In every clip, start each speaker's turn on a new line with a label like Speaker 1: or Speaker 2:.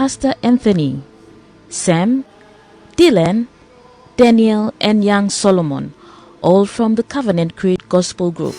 Speaker 1: Pastor Anthony, Sam, Dylan, Daniel, and young Solomon, all from the Covenant Creed Gospel Group.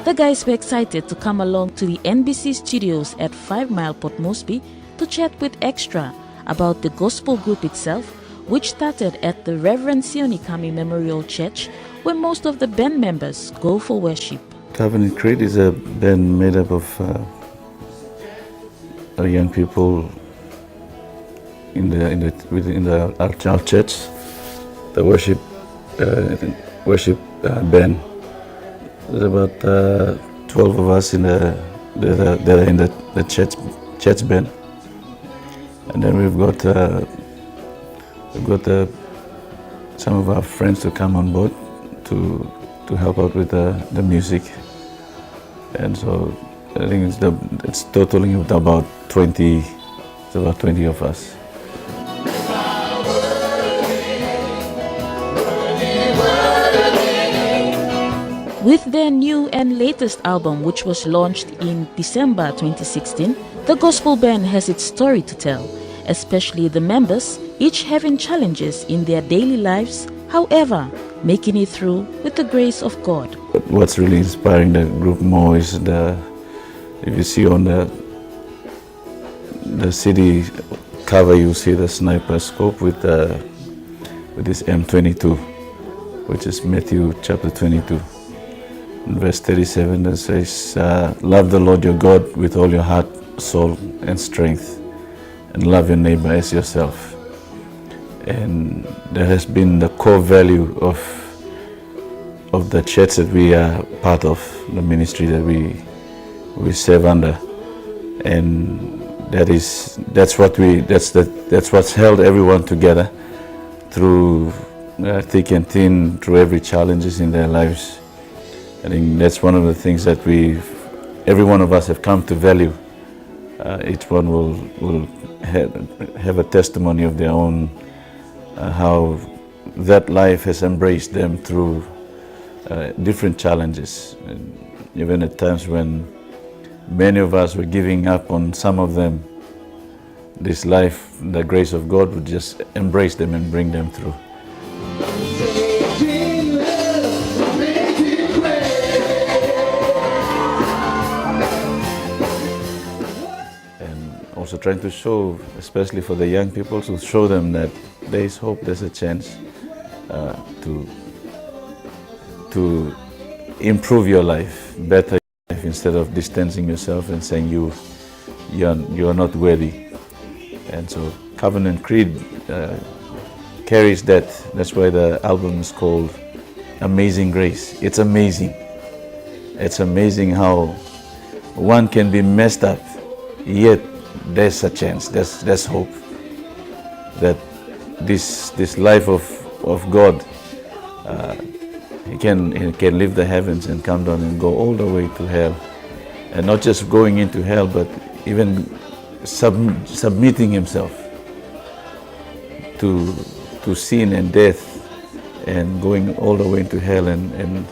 Speaker 1: The guys were excited to come along to the NBC studios at 5 Mile Port Moresby to chat with Extra about the gospel group itself, which started at the Reverend Sioni Kami Memorial Church, where most of the band members go for worship.
Speaker 2: Covenant Creed is a band made up of young people within our church, the worship band. There's about 12 of us that are in the church band, and then we've got some of our friends to come on board to help out with the music, and so I think it's totaling about 20. It's about 20 of us.
Speaker 1: With their new and latest album, which was launched in December 2016, the gospel band has its story to tell, especially the members, each having challenges in their daily lives, however, making it through with the grace of God.
Speaker 2: What's really inspiring the group more is if you see on the CD cover, you see the sniper scope with this M22, which is Matthew chapter 22. In verse 37, that says, love the Lord your God with all your heart, soul, and strength, and love your neighbor as yourself. And that has been the core value of the church that we are part of, the ministry that we serve under, and that's what's held everyone together through thick and thin, through every challenges in their lives. I think that's one of the things that every one of us have come to value. Each one will have a testimony of their own, how that life has embraced them through different challenges. And even at times when many of us were giving up on some of them, this life, the grace of God would just embrace them and bring them through. Also trying to show, especially for the young people, to show them that there is hope, there's a chance to improve your life, better your life, instead of distancing yourself and saying you are not worthy. And so Covenant Creed carries that. That's why the album is called Amazing Grace. It's amazing. It's amazing how one can be messed up, yet there's a chance, there's hope that this life of God, he can leave the heavens and come down and go all the way to hell, and not just going into hell, but even submitting himself to sin and death, and going all the way into hell and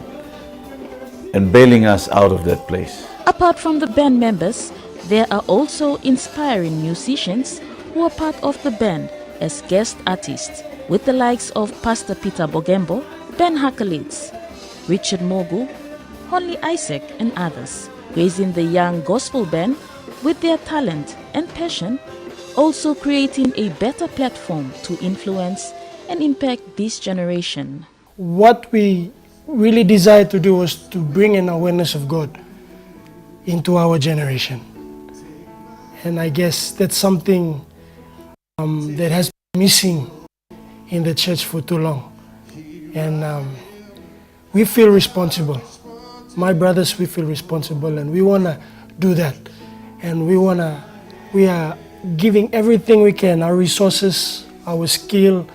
Speaker 2: bailing us out of that place.
Speaker 1: Apart from the band members, there are also inspiring musicians who are part of the band as guest artists, with the likes of Pastor Peter Bogembo, Ben Hakalitz, Richard Mogu, Honley Isaac, and others, raising the young gospel band with their talent and passion, also creating a better platform to influence and impact this generation.
Speaker 3: What we really desired to do was to bring an awareness of God into our generation. And I guess that's something that has been missing in the church for too long. And we feel responsible. My brothers, we feel responsible, and we want to do that. And we are giving everything we can, our resources, our skill,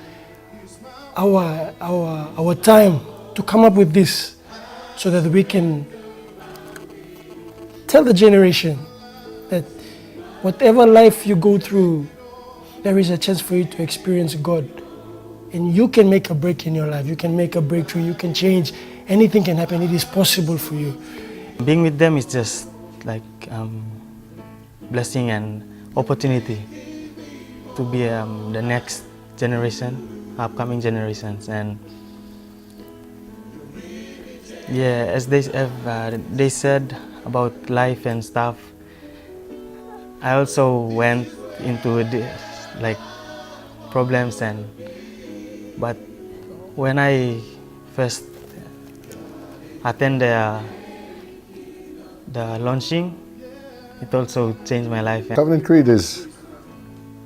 Speaker 3: our time to come up with this, so that we can tell the generation that whatever life you go through, there is a chance for you to experience God. And you can make a break in your life. You can make a breakthrough. You can change. Anything can happen. It is possible for you.
Speaker 4: Being with them is just like blessing and opportunity to be the next generation, upcoming generations. And yeah, as they said about life and stuff, I also went into this, like problems but when I first attend the launching, it also changed my life.
Speaker 5: Covenant Creed is,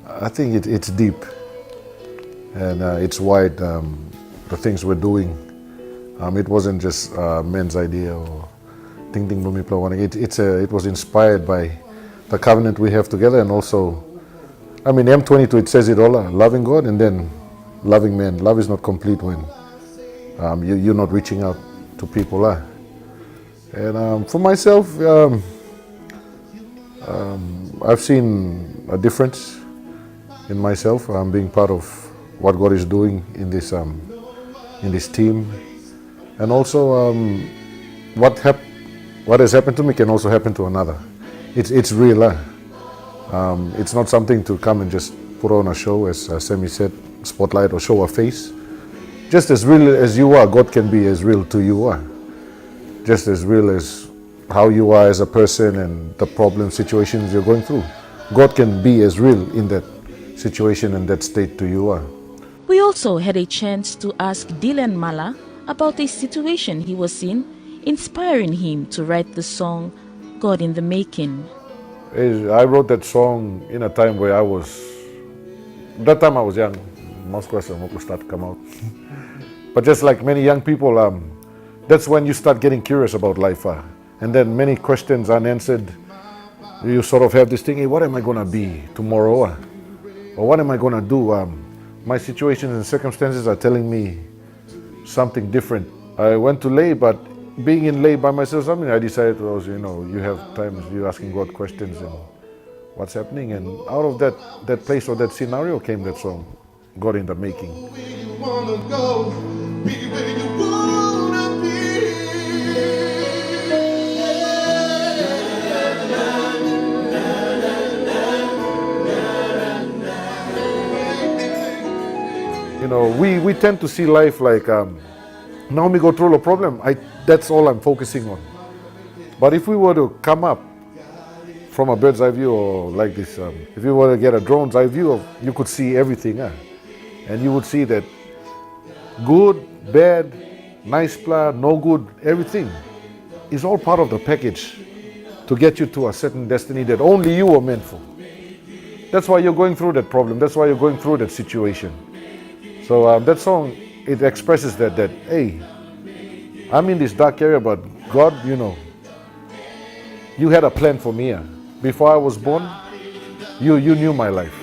Speaker 5: I think it's deep and it's wide. The things we're doing, it wasn't just men's idea or Ting Ting Bumi Plawanang. It was inspired by the covenant we have together, and also, I mean, M22, it says it all, loving God and then loving men. Love is not complete when you're not reaching out to people. And for myself, I've seen a difference in myself, being part of what God is doing in this team. And also, what has happened to me can also happen to another. It's real. It's not something to come and just put on a show, as Sammy said, spotlight or show a face. Just as real as you are, God can be as real to you are. Just as real as how you are as a person and the problem situations you're going through. God can be as real in that situation and that state to you are.
Speaker 1: We also had a chance to ask Dylan Mala about a situation he was in, inspiring him to write the song God in the Making.
Speaker 5: I wrote that song in a time where I was young. Most questions will start to come out. But just like many young people, that's when you start getting curious about life. And then many questions unanswered. You sort of have this thing, hey, what am I going to be tomorrow? Or what am I going to do? My situations and circumstances are telling me something different. I went to lay, but being in lay by myself, I decided to also, you have times you're asking God questions and what's happening. And out of that place or that scenario came that song, God in the Making.
Speaker 6: Where you wanna go, be where you wanna be.
Speaker 5: We tend to see life like, now we go through a problem, that's all I'm focusing on. But if we were to come up from a bird's eye view or like this, if you were to get a drone's eye view, you could see everything. And you would see that good, bad, nice plan, no good, everything is all part of the package to get you to a certain destiny that only you were meant for. That's why you're going through that problem. That's why you're going through that situation. So that song, it expresses that, hey, I'm in this dark area, but God, you had a plan for me. Before I was born, you knew my life.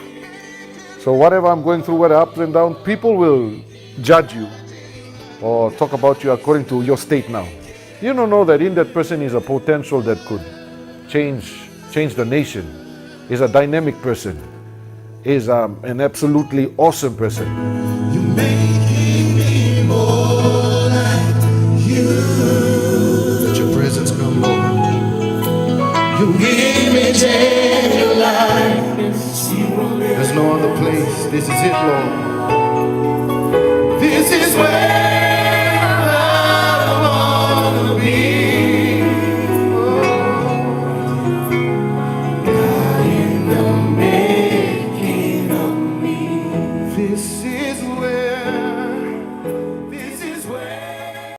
Speaker 5: So whatever I'm going through, whether up and down, people will judge you or talk about you according to your state now. You don't know that in that person is a potential that could change the nation, is a dynamic person, is an absolutely awesome person.
Speaker 6: You're making me more like you. Let your presence come, Lord. You give me change your life. There's no other place. This is it, Lord.